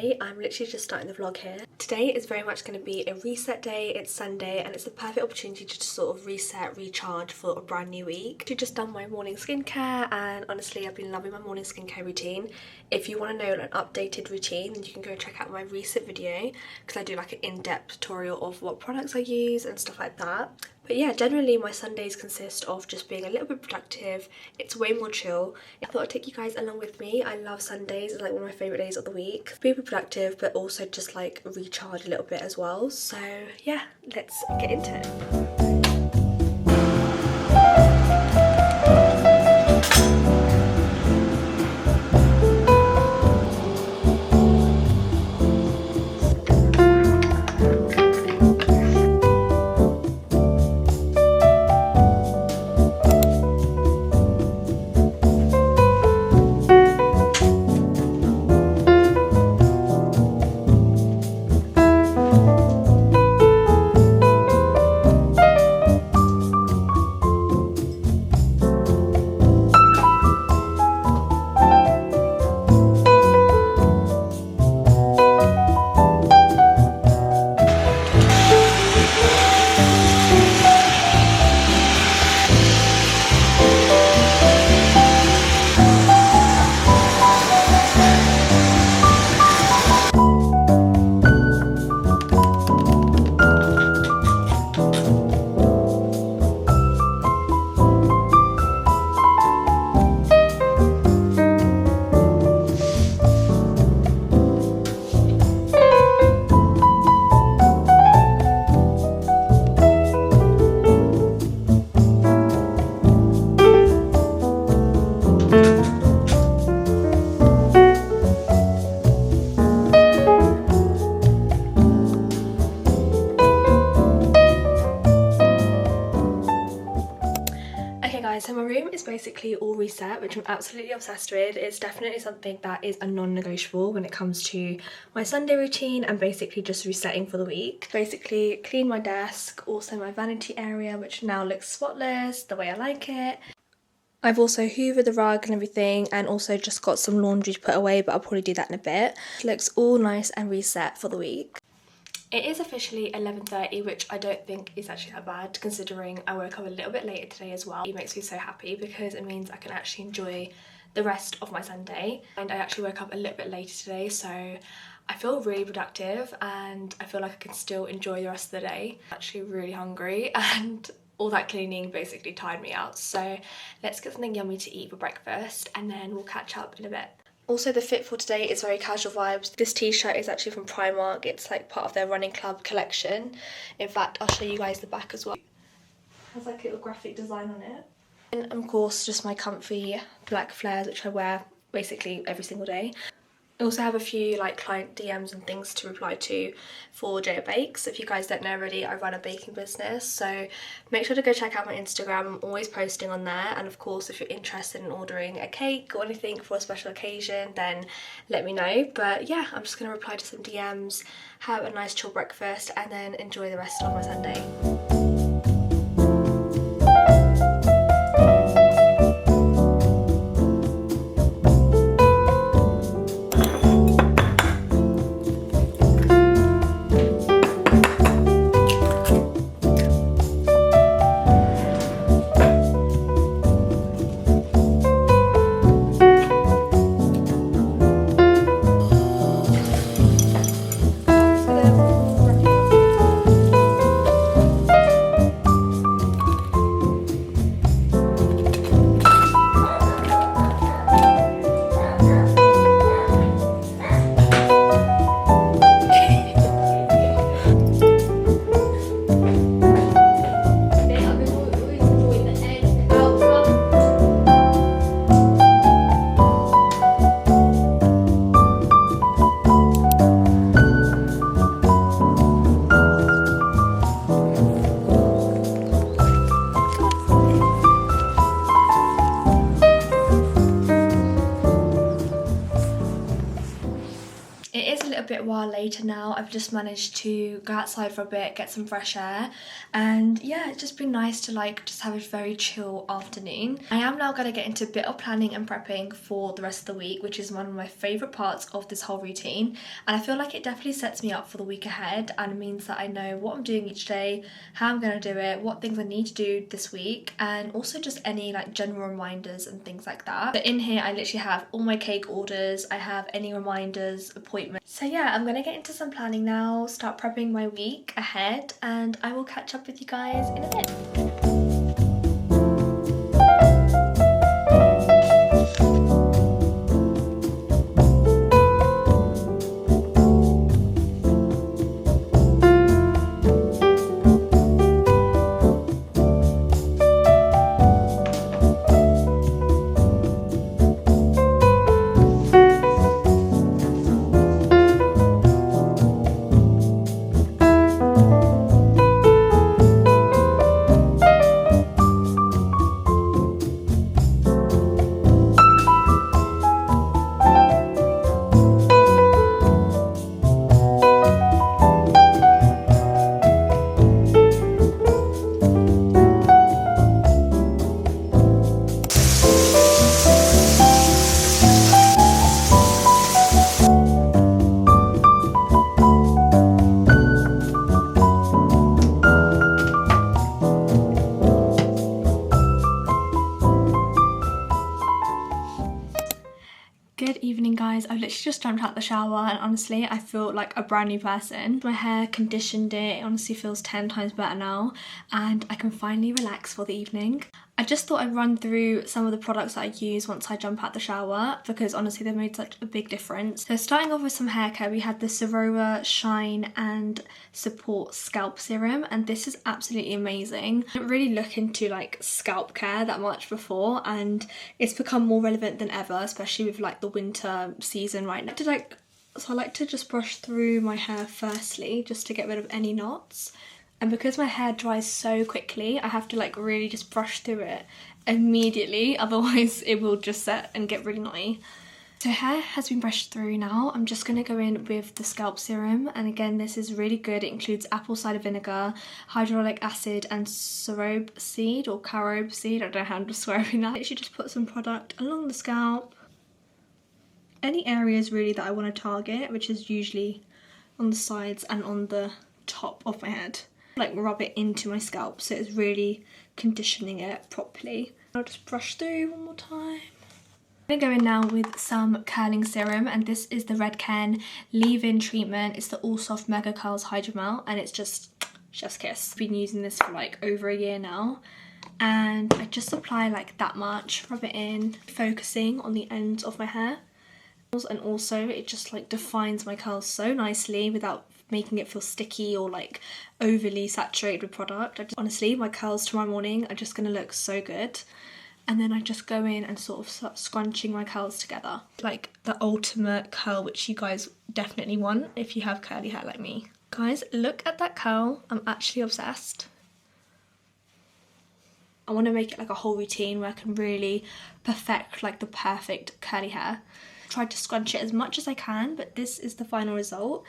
Hey, I'm literally just starting the vlog here. Today is very much going to be a reset day. It's Sunday and it's a perfect opportunity to just sort of reset, recharge for a brand new week. I've just done my morning skincare and honestly I've been loving my morning skincare routine. If you want to know an updated routine, then you can go check out my recent video because I do like an in-depth tutorial of what products I use and stuff like that. But yeah, generally my Sundays consist of just being a little bit productive. It's way more chill. I thought I'd take you guys along with me. I love Sundays. It's like one of my favourite days of the week. Be productive but also just like recharge a little bit as well. So yeah, let's get into it. So my room is basically all reset, which I'm absolutely obsessed with. It's definitely something that is a non-negotiable when it comes to my Sunday routine and basically just resetting for the week. Basically clean my desk, also my vanity area, which now looks spotless, the way I like it. I've also hoovered the rug and everything and also just got some laundry to put away, but I'll probably do that in a bit. It looks all nice and reset for the week. It is officially 11:30, which I don't think is actually that bad considering I woke up a little bit later today as well. It makes me so happy because it means I can actually enjoy the rest of my Sunday. And I actually woke up a little bit later today, so I feel really productive and I feel like I can still enjoy the rest of the day. I'm actually really hungry and all that cleaning basically tired me out. So let's get something yummy to eat for breakfast and then we'll catch up in a bit. Also, the fit for today is very casual vibes. This t-shirt is actually from Primark. It's like part of their running club collection. In fact, I'll show you guys the back as well. It has like a little graphic design on it. And of course, just my comfy black flares, which I wear basically every single day. I also have a few like client DMs and things to reply to for Jaya Bakes. If you guys don't know already, I run a baking business, so make sure to go check out my Instagram. I'm always posting on there, and of course if you're interested in ordering a cake or anything for a special occasion, then let me know. But yeah, I'm just going to reply to some DMs, have a nice chill breakfast and then enjoy the rest of my Sunday. bit while later now. I've just managed to go outside for a bit, get some fresh air, and yeah, it's just been nice to like just have a very chill afternoon. I am now going to get into a bit of planning and prepping for the rest of the week, which is one of my favourite parts of this whole routine, and I feel like it definitely sets me up for the week ahead, and it means that I know what I'm doing each day, how I'm going to do it, what things I need to do this week, and also just any like general reminders and things like that. But in here I literally have all my cake orders, I have any reminders, appointments. So yeah, I'm gonna get into some planning now, start prepping my week ahead, and I will catch up with you guys in a bit. Good evening guys, I've literally just jumped out the shower and honestly I feel like a brand new person. My hair conditioned it honestly feels 10 times better now, and I can finally relax for the evening. I just thought I'd run through some of the products that I use once I jump out the shower because honestly they've made such a big difference. So starting off with some hair care, we had the Ciroa Shine and Support Scalp Serum, and this is absolutely amazing. I didn't really look into like scalp care that much before, and it's become more relevant than ever, especially with like the winter season right now. So I like to just brush through my hair firstly just to get rid of any knots. And because my hair dries so quickly, I have to like really just brush through it immediately, otherwise it will just set and get really knotty. So hair has been brushed through now. I'm just going to go in with the scalp serum, and again this is really good. It includes apple cider vinegar, hyaluronic acid and carob seed or carob seed, I don't know how I'm describing that. You should just put some product along the scalp, any areas really that I want to target, which is usually on the sides and on the top of my head. Like rub it into my scalp so it's really conditioning it properly. I'll just brush through one more time. I'm gonna go in now with some curling serum, and this is the Redken leave-in treatment. It's the All Soft Mega Curls Hydramlet, and it's just chef's kiss. I've been using this for like over a year now, and I just apply like that much, rub it in, focusing on the ends of my hair. And also it just like defines my curls so nicely without making it feel sticky or like overly saturated with product. Honestly, my curls tomorrow morning are just going to look so good. And then I just go in and sort of start scrunching my curls together. Like the ultimate curl, which you guys definitely want if you have curly hair like me. Guys, look at that curl. I'm actually obsessed. I want to make it like a whole routine where I can really perfect like the perfect curly hair. Tried to scrunch it as much as I can, but this is the final result,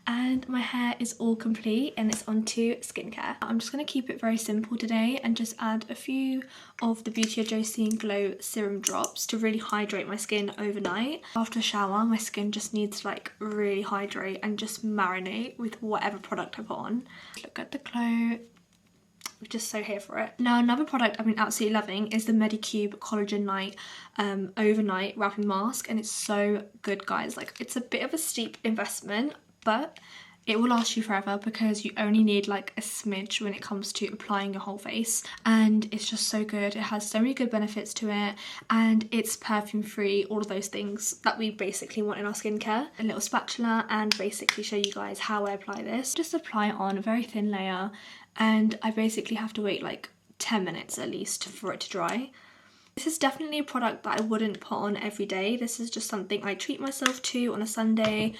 and my hair is all complete and it's onto skincare. I'm just going to keep it very simple today and just add a few of the Beauty of Josine Glow serum drops to really hydrate my skin overnight. After a shower, my skin just needs to like really hydrate and just marinate with whatever product I put on. Look at the glow. I'm just so here for it. Now another product I've been absolutely loving is the Medicube Collagen Night Overnight Wrapping Mask, and it's so good guys. Like it's a bit of a steep investment, but it will last you forever because you only need like a smidge when it comes to applying your whole face, and it's just so good. It has so many good benefits to it, and it's perfume free, all of those things that we basically want in our skincare. A little spatula and basically show you guys how I apply this. Just apply it on a very thin layer, and I basically have to wait like 10 minutes at least for it to dry. This is definitely a product that I wouldn't put on every day. This is just something I treat myself to on a Sunday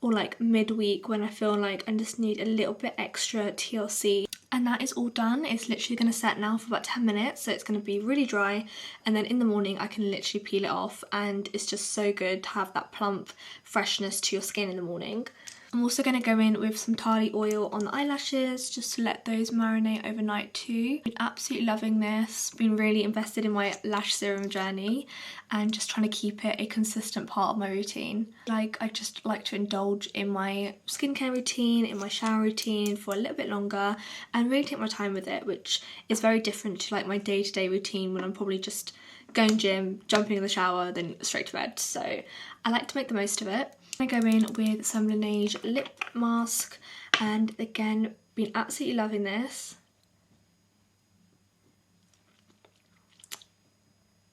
or like midweek when I feel like I just need a little bit extra TLC. And that is all done. It's literally going to set now for about 10 minutes, so it's going to be really dry, and then in the morning I can literally peel it off, and it's just so good to have that plump freshness to your skin in the morning. I'm also going to go in with some Thaari oil on the eyelashes just to let those marinate overnight too. Been absolutely loving this, been really invested in my lash serum journey and just trying to keep it a consistent part of my routine. Like, I just like to indulge in my skincare routine, in my shower routine for a little bit longer and really take my time with it, which is very different to like my day-to-day routine when I'm probably just going gym, jumping in the shower, then straight to bed. So I like to make the most of it. I go in with some Laniege lip mask and again, been absolutely loving this.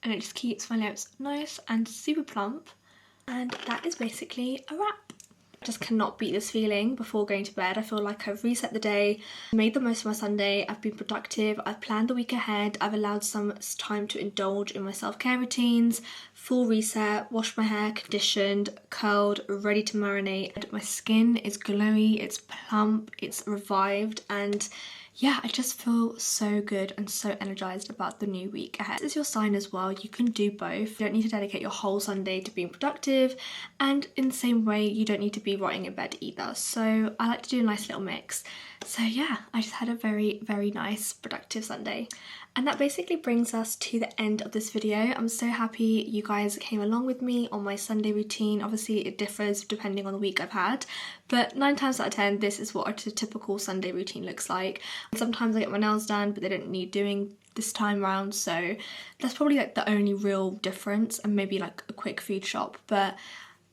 And it just keeps my lips nice and super plump. And that is basically a wrap. I just cannot beat this feeling before going to bed. I feel like I've reset the day, made the most of my Sunday, I've been productive, I've planned the week ahead, I've allowed some time to indulge in my self-care routines, full reset, washed my hair, conditioned, curled, ready to marinate. My skin is glowy, it's plump, it's revived, and yeah, I just feel so good and so energized about the new week ahead. This is your sign as well. You can do both. You don't need to dedicate your whole Sunday to being productive, and in the same way, you don't need to be rotting in bed either. So I like to do a nice little mix. So yeah, I just had a very, very nice productive Sunday. And that basically brings us to the end of this video. I'm so happy you guys came along with me on my Sunday routine. Obviously it differs depending on the week I've had, but 9 times out of 10 this is what a typical Sunday routine looks like. Sometimes I get my nails done but they don't need doing this time around, so that's probably like the only real difference, and maybe like a quick food shop, but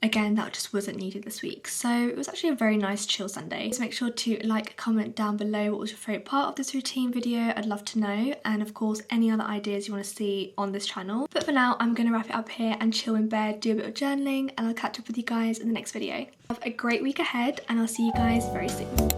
again, that just wasn't needed this week. So it was actually a very nice chill Sunday. So make sure to like, comment down below what was your favourite part of this routine video. I'd love to know. And of course, any other ideas you want to see on this channel. But for now, I'm going to wrap it up here and chill in bed, do a bit of journaling, and I'll catch up with you guys in the next video. Have a great week ahead and I'll see you guys very soon.